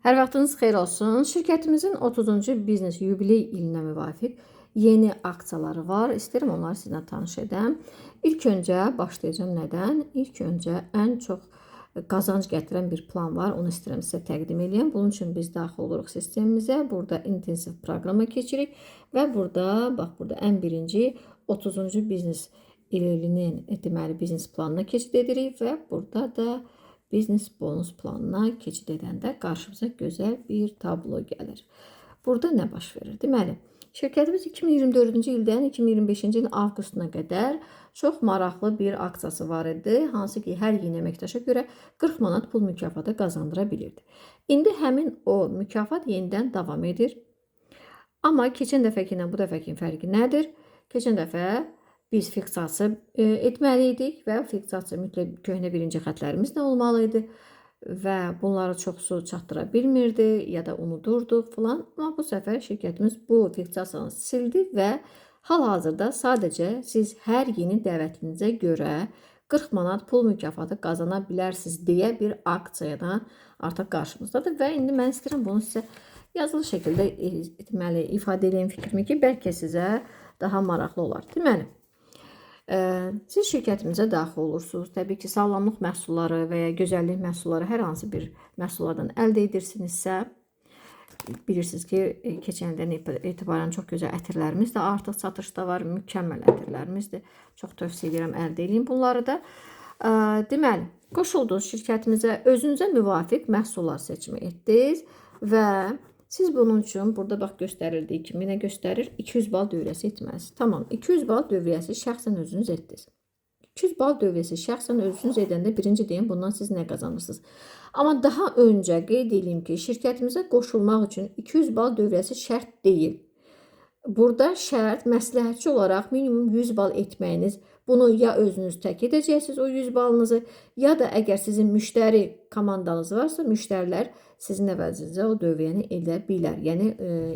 Hər vaxtınız xeyir olsun. Şirkətimizin 30-cu biznes yubiley ilinə müvafiq yeni aksiyaları var. İstəyirəm onları sizinlə tanış edəm. İlk öncə başlayacağım nədən? İlk öncə ən çox qazanc gətirən bir plan var. Onu istəyirəm sizə təqdim edeyim. Bunun üçün biz daxil oluruq sistemimizə. Burada intensiv proqrama keçirik və burada ən birinci 30-cu biznes ilinin deməli biznes planına keçid edirik və burada da biznes bonus planına keçid edəndə qarşımıza gözəl bir tablo gəlir. Burada nə baş verir? Deməli, şirkətimiz 2024-cü ildən 2025-ci ilin avqustuna qədər çox maraqlı bir aksiyası var idi. Hansı ki, hər yeni əməkdaşa görə 40 manat pul mükafatı qazandıra bilirdi. İndi həmin o mükafat yenidən davam edir. Amma keçən dəfəki ilə bu dəfəkin fərqi nədir? Keçən dəfə biz fiksasiya etməli idik və fiksasiya mütləq köhnə birinci xətlərimiz də olmalı idi və bunları çoxsu çatdıra bilmirdi ya da unudurduq falan. Amma bu səfər şirkətimiz bu fiksasiyanı sildi və hal-hazırda sadəcə siz hər yeni dəvətinizə görə 40 manat pul mükafatı qazana bilərsiniz deyə bir aksiyadan artıq qarşımızdadır və indi mən istəyirəm bunu sizə yazılı şəkildə ifadə edeyim fikrimi ki, bəlkə sizə daha maraqlı olar. Deməli, siz şirkətimizə daxil olursunuz. Təbii ki, sağlamlıq məhsulları və ya gözəllik məhsulları hər hansı bir məhsullardan əldə edirsinizsə, bilirsiniz ki, keçən ildən etibarən çox gözəl ətirlərimiz də artıq satışda var. Mükəmməl ətirlərimizdir. Çox tövsiyə edirəm, əldə edin bunları da. Deməli, qoşuldunuz şirkətimizə, özünüzə müvafiq məhsullar seçimi etdiniz və siz bunun üçün burada bax göstərildiyi kimi nə göstərir? 200 bal dövriyyəsi etməlisiniz. Tamam, 200 bal dövriyyəsi şəxsən özünüz etdiniz. 200 bal dövriyyəsi şəxsən özünüz edəndə birinci deyim, bundan siz nə qazanırsınız? Amma daha öncə qeyd edeyim ki, şirkətimizə qoşulmaq üçün 200 bal dövriyyəsi şərt deyil. Burada şərt məsləhətçi olaraq minimum 100 bal etməyiniz. Bunu ya özünüz tək edəcəksiniz o 100 balınızı, ya da əgər sizin müştəri komandanız varsa, müştərilər sizin əvəzinizə o dövriyyəni edə bilər. Yəni,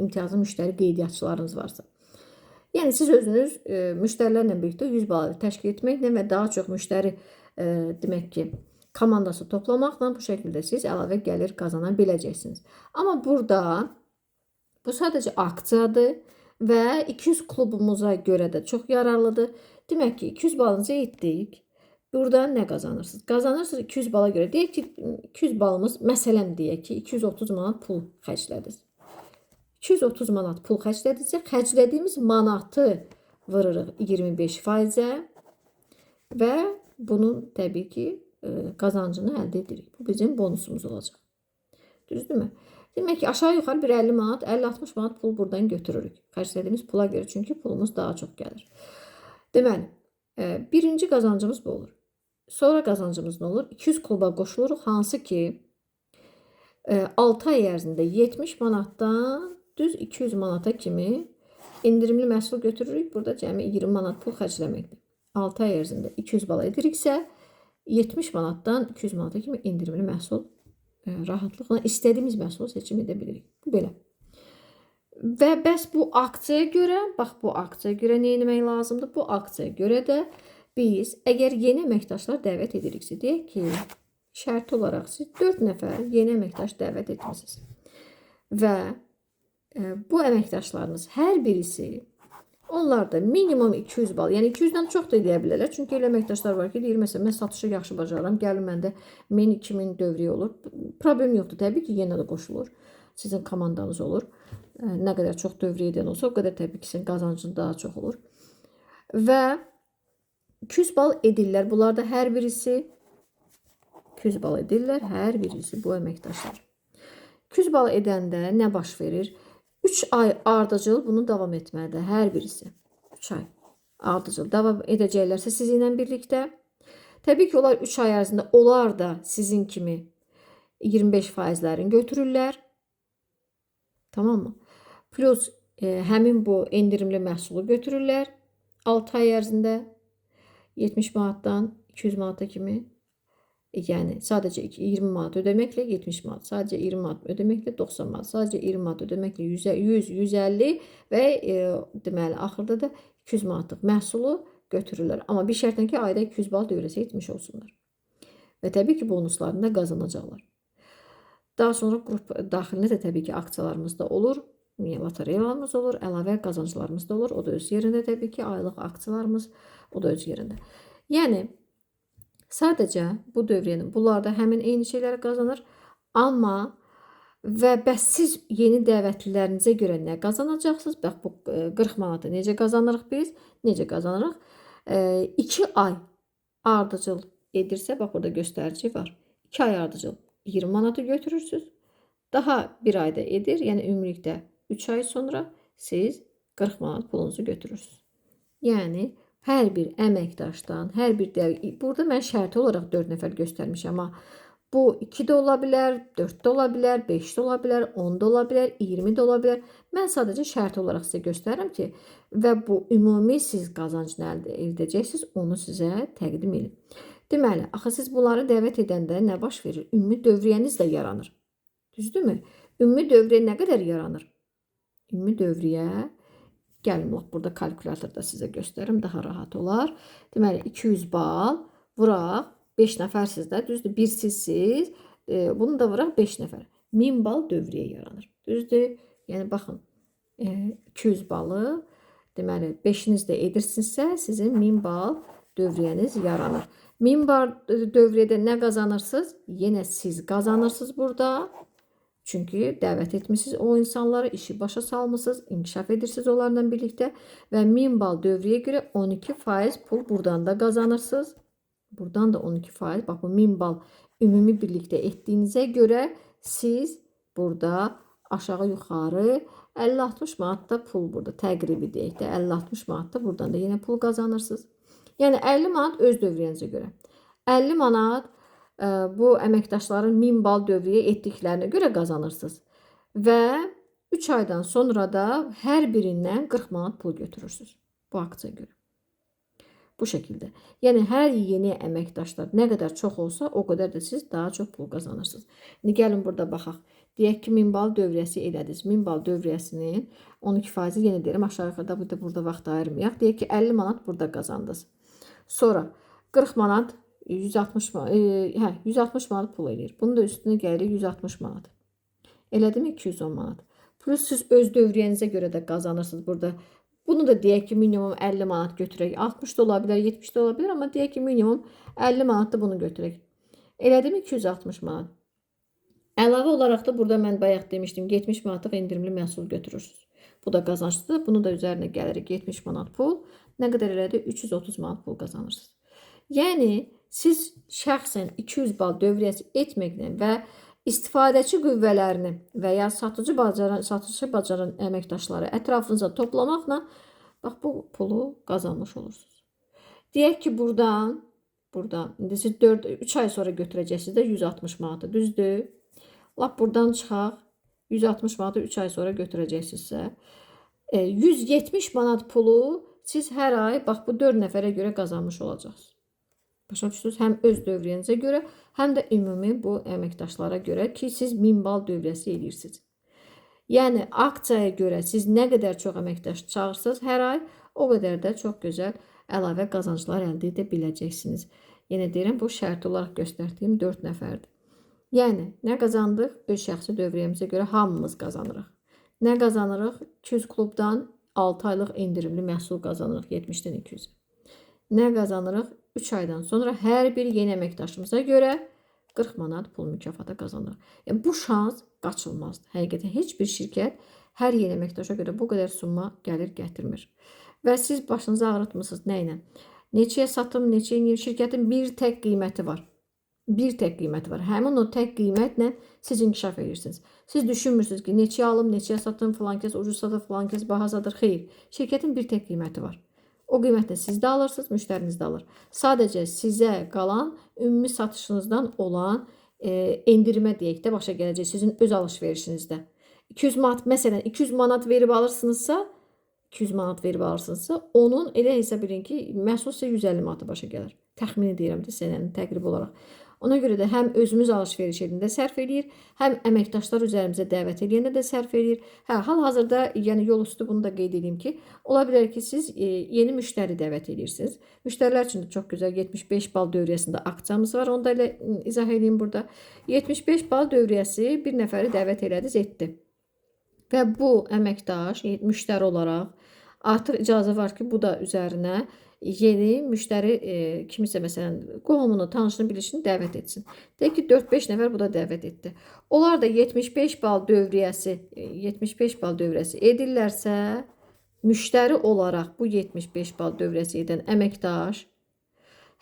imtiyazlı müştəri qeydiyyatçılarınız varsa. Yəni, siz özünüz müştərilərlə birlikdə 100 balı təşkil etməklə və daha çox müştəri demək ki, komandası toplamaqla bu şəkildə siz əlavə gəlir qazana biləcəksiniz. Amma burada bu sadəcə aksiyadır və 200 klubumuza görə də çox yararlıdır. Demək ki, 200 balınızı etdik. Buradan nə qazanırsınız? Qazanırsınız 200 bala görə. Deyək ki, 200 balımız, məsələn deyək ki, 230 manat pul xərclədiniz. 230 manat pul xərclədikcə, xərclədiyimiz manatı vırırıq 25%-ə və bunun təbii ki, qazancını əldə edirik. Bu bizim bonusumuz olacaq. Düzdürmü? Demək ki, aşağı yuxarı bir 50 manat, 50-60 manat pul buradan götürürük. Xərclədiyimiz pula görə, çünki pulumuz daha çox gəlir. Deməli, birinci qazancımız bu olur. Sonra qazancımız nə olur? 200 kluba qoşuluruq, hansı ki 6 ay ərzində 70 manatdan düz 200 manata kimi indirimli məhsul götürürük. Burada cəmi 20 manat pul xərcləməkdir. 6 ay ərzində 200 bala ediriksə 70 manatdan 200 manata kimi indirimli məhsul rahatlıqla istədiyimiz məhsulu seçim edə bilirik. Bu belə. Və bəs bu aksiyaya görə, bax bu aksiyaya görə nə etmək lazımdır? Bu aksiyaya görə də biz əgər yeni əməkdaşlar dəvət ediriksə, deyək ki, şərti olaraq siz 4 nəfər yeni əməkdaş dəvət etmisiniz. Və bu əməkdaşlarınız hər birisi onlar da minimum 200 bal, yəni 200-dən çox da edə bilərlər. Çünki elə əməkdaşlar var ki, deyir, məsələn, mən satışı yaxşı bacarıram, gəlin məndə 1000-2000 dövriyə olur. Problem yoxdur, təbii ki, yenə də qoşulur. Sizin komandanız olur. Nə qədər çox dövriyə edən olsa, o qədər təbii ki, sizin qazancınız daha çox olur. Və 200 bal edirlər. Bunlar da hər birisi 200 bal edirlər, hər birisi bu əməkdaşlar. 200 bal edəndə nə baş verir? 3 ay ardıcıl bunu davam etməlidir, hər birisi. 3 ay ardıcıl davam edəcəklərsə sizinlə birlikdə. Təbii ki, onlar 3 ay ərzində onlar da sizin kimi 25%-lərini götürürlər. Tamam mı? Plus həmin bu endirimli məhsulu götürürlər 6 ay ərzində 70 manatdan 200 manata kimi. Yəni sadəcə 20 manat ödəməklə 70 manat, sadəcə 20 manat ödəməklə 90 manat, sadəcə 20 manat ödəməklə 100, 150 və deməli axırda da 200 manatlıq məhsulu götürürlər. Amma bir şərtlə ki, ayda 200 bal dövrəsi etmiş olsunlar. Və təbii ki, bonuslarını da qazanacaqlar. Daha sonra qrup daxilində də təbii ki, aksiyalarımız da olur. Lotereyalarımız olur, əlavə qazanclarımız da olur. O da öz yerində təbii ki, aylıq aksiyalarımız, o da öz yerində. Yəni sadəcə bu dövriyyənin bunlarda həmin eyni şeyləri qazanır, amma və bəs siz yeni dəvətlilərinizə görə nə qazanacaqsınız? Bax bu 40 manatı necə qazanırıq biz? Necə qazanırıq? 2 ay ardıcıl edirsə, bax burada göstərici var. 2 ay ardıcıl 20 manatı götürürsünüz. Daha bir ayda edir, yəni ümumilikdə 3 ay sonra siz 40 manat pulunuzu götürürsünüz. Yəni hər bir əməkdaşdan, hər bir burada mən şərti olaraq 4 nəfər göstərmişəm, amma bu 2 də ola bilər, 4 də ola bilər, 5 də ola bilər, 10 da ola bilər, 20 də ola bilər. Mən sadəcə şərti olaraq sizə göstərirəm ki, və bu ümumi siz qazancını əldə edəcəksiniz, onu sizə təqdim edim. Deməli, axı siz bunları dəvət edəndə nə baş verir? Ümumi dövriyyəniz də yaranır. Düzdürmü? Ümumi dövriyyə nə qədər yaranır? Ümumi dövriyyə, gəlin burada kalkulatorda sizə göstərim, daha rahat olar. Deməli, 200 bal vuraq, 5 nəfərsiz də, düzdür, bir sizsiz, bunu da vuraq 5 nəfər. 1000 bal dövriyyə yaranır. Düzdür? Yəni, baxın, 200 balı, deməli, 5'iniz də edirsinizsə, sizin 1000 bal dövriyyəniz yaranır. 1000 bal dövriyyədə nə qazanırsınız? Yenə siz qazanırsınız burada. Çünki dəvət etmişsiniz o insanları, işi başa salmışsınız, inkişaf edirsiniz onlarla birlikdə və 1000 bal dövriyyə görə 12% pul buradan da qazanırsınız. Buradan da 12%, bax bu 1000 bal ümumi birlikdə etdiyinizə görə siz burada aşağı yuxarı 50-60 manat da pul burada təqribi deyək də 50-60 manat da buradan da yenə pul qazanırsınız. Yəni 50 manat öz dövriyyənizə görə. 50 manat bu əməkdaşların 1000 bal dövriyyə etdiklərinə görə qazanırsınız. Və 3 aydan sonra da hər birindən 40 manat pul götürürsünüz bu aksiyaya görə. Bu şəkildə. Yəni hər yeni əməkdaşlar nə qədər çox olsa, o qədər də siz daha çox pul qazanırsınız. İndi gəlin burada baxaq. Deyək ki, 1000 bal dövriyyəsi elədiniz. 1000 bal dövriyyəsinin 12%-i yenə deyirəm, aşağı yuxarıda burada vaxt ayırmayaq. Deyək ki, 50 manat burada qazandınız. Sonra 40 manat 160 manat pul eləyir. Bunun da üstünə gəlir 160 manat. Elədimi 210 manat. Plus siz öz dövriyyənizə görə də qazanırsınız burada. Bunu da deyək ki, minimum 50 manat götürək. 60 da ola bilər, 70 də ola bilər, amma deyək ki, minimum 50 manat da bunu götürək. Elədimi 260 manat. Əlavə olaraq da burada mən bayaq demişdim, 70 manatlıq endirimli məhsul götürürsünüz. Bu da qazanclıdır. Bunu da üzərinə gəlirik 70 manat pul. Nə qədər elədi? 330 manat pul qazanırsınız. Yəni, siz şəxsən 200 bal dövriyyəsi etməklə və istifadəçi qüvvələrini və ya satıcı bacaran əməkdaşları ətrafınıza toplamaqla bax bu pulu qazanmış olursunuz. Deyək ki, buradan indi siz 3 ay sonra götürəcəksiniz də 160 manatı, düzdür? Lap buradan çıxaq, 160 manatı 3 ay sonra götürəcəksinizsə, 170 manat pulu siz hər ay bax bu 4 nəfərə görə qazanmış olacaqsınız. Başa düşdünüz? Həm öz dövriyyənizə görə, həm də ümumi bu əməkdaşlara görə ki, siz 1000 bal dövriyyəsi edirsiniz. Yəni, aksiyaya görə siz nə qədər çox əməkdaş çağırsınız hər ay, o qədər də çox gözəl əlavə qazanclar əldə edə biləcəksiniz. Yenə deyirəm, bu şərti olaraq göstərdiyim 4 nəfərdir. Yəni, nə qazandıq? Öz şəxsi dövriyyəmizə görə hamımız qazanırıq. Nə qazanırıq? 200 klubdan 6 aylıq endirimli məhsul qazanırıq 70-dən 200. Nə qazanırıq? 3 aydan sonra hər bir yeni əməkdaşımıza görə 40 manat pul mükafatı qazanırıq. Yəni, bu şans qaçılmazdır. Həqiqətən heç bir şirkət hər yeni əməkdaşa görə bu qədər summa gəlir gətirmir. Və siz başınızı ağrıtmısınız nə ilə? Neçəyə satım, neçəyə şirkətin bir tək qiyməti var. Bir tək qiyməti var. Həmin o tək qiymətlə siz inkişaf edirsiniz. Siz düşünmürsünüz ki, neçəyə alım, neçəyə satım, filan kəs ucuz satır, filan kəs baha satır. Xeyr, şirkətin bir tək qiyməti var. O qiymətlə siz də alırsınız, müştəriniz də alır. Sadəcə sizə qalan ümumi satışınızdan olan endirimə deyək də başa gələcək sizin öz alış-verişinizdə. 200 manat, məsələn, 200 manat verib alırsınızsa, onun elə hesab edin ki, məhsul sizə 150 manata başa gəlir. Təxmini deyirəm də, sənənin təqrib olaraq. Ona görə də həm özümüz alış-veriş edəndə sərf eləyir, həm əməkdaşlar üzərimizə dəvət edəndə də sərf eləyir. Hal-hazırda, yəni yol üstü bunu da qeyd edeyim ki, ola bilər ki, siz yeni müştəri dəvət edirsiniz. Müştərilər üçün də çox gözəl 75 bal dövriyyəsində aksiyamız var. Onu da elə izah edeyim burada. 75 bal dövriyyəsi bir nəfəri dəvət elədiniz, etdi. Və bu əməkdaş müştəri olaraq artıq icazə var ki, bu da üzərinə yeni müştəri kimisə məsələn qohumunu, tanışını, bilişini dəvət etsin. Deyək ki, 4-5 nəfər bu da dəvət etdi. Onlar da 75 bal dövriyyəsi edirlərsə, müştəri olaraq bu 75 bal dövriyyəsi edən əməkdaş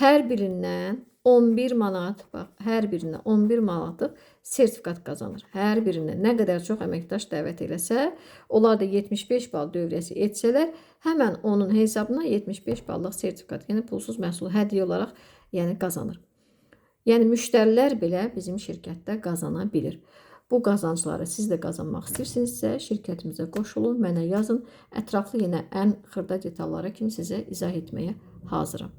hər birindən 11 manat, bax, hər birindən 11 manatlıq sertifikat qazanır. Hər birindən nə qədər çox əməkdaş dəvət eləsə, onlar da 75 bal dövriyyəsi etsələr, həmən onun hesabına 75 ballıq sertifikat, yəni pulsuz məhsul hədiyyə olaraq qazanır. Yəni müştərilər belə bizim şirkətdə qazana bilir. Bu qazancları siz də qazanmaq istəyirsinizsə, şirkətimizə qoşulun, mənə yazın. Ətraflı yenə ən xırda detallara kimi sizə izah etməyə hazıram.